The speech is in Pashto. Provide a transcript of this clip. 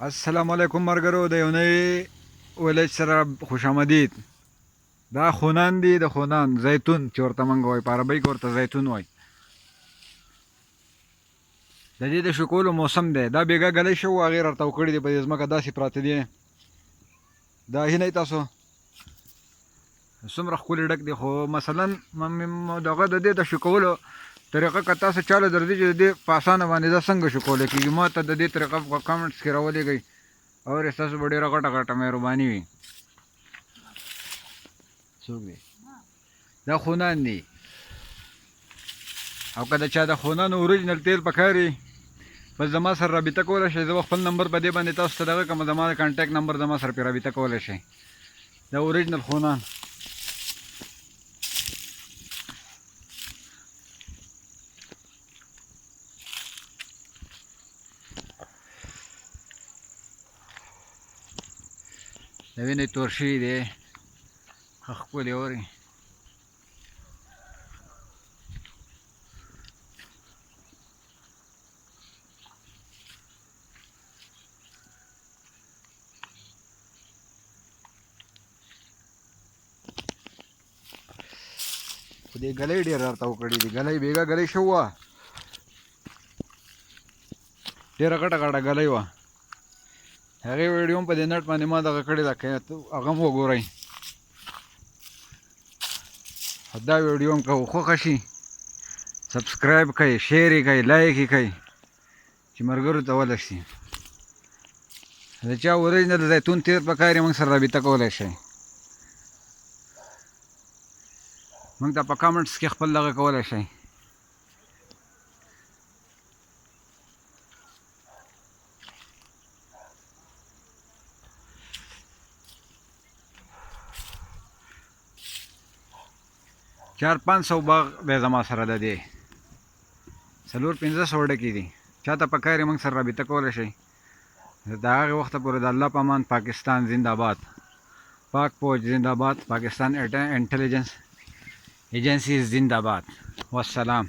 السلام علیکم مرګرو د یو نوی ولج سره خوش آمدید. دا خونان دی، د خونان زیتون چې ورته موږ وایو، په عربۍ کې ورته زیتون وایي. د دې د شکولو موسم دی. دا بیګا ګلی شو هغې راتاو کړي دي په دې ځمکه، داسې پراته دي. دا هینئ تاسو څومره ښکلي ډک دي. خو مثلا دغه د دې د شکولو طریقه که تاسو چاله درځي چې د دې په اسانه باندې دا څنګه شکولی کېږي، ما ته د دې طریقه په کمنټس کې راولېږئ او ستاسو به ډېره غټه غټه مهرباني وي. څوک دی؟ دا خونان دي. او که د چا د خونانو اوریجنل تیل پکار وي بس زما سره رابطه کولی شئ. زه به خپل نمبر په دې باندې تاسو ته دغه کړم، زما د کانټیکټ نمبر زما سره پرې رابطه کولی شئ. دا اوریجنل خونان د وینې تور شوي دی، ښه ښکلي اوري. خو دې ګلی ډېر راتاو کړي دي. ګلی بېګا ګلی شو وه، ډېره غټه غټه ګلی وه. هغې ویډیو هم په دې نټ باندې ما دغه کړې ده، که هغه هم وګورئ. دا ویډیو هم که خوښه شي سبسکرایب کړئ، شیر یې کړئ، لایک یې کړئ چې ملګرو ته ورسي. د چا اوریجنل زیتون تیل پکار یې موږ سره رابطه کولی شئ. موږ ته په کامنټس کې خپل دغه کولی شئ. چار 500 باغ دی زما سره د دې 4-500 ډکې دي. چا ته پکار یې موږ سره رابطه کولی شئ. د هغې وخته پورې د الله په امان. پاکستان زنده باد، پاک فوج زنده باد، پاکستان انټلیجنس ایجنسی زنده باد. والسلام.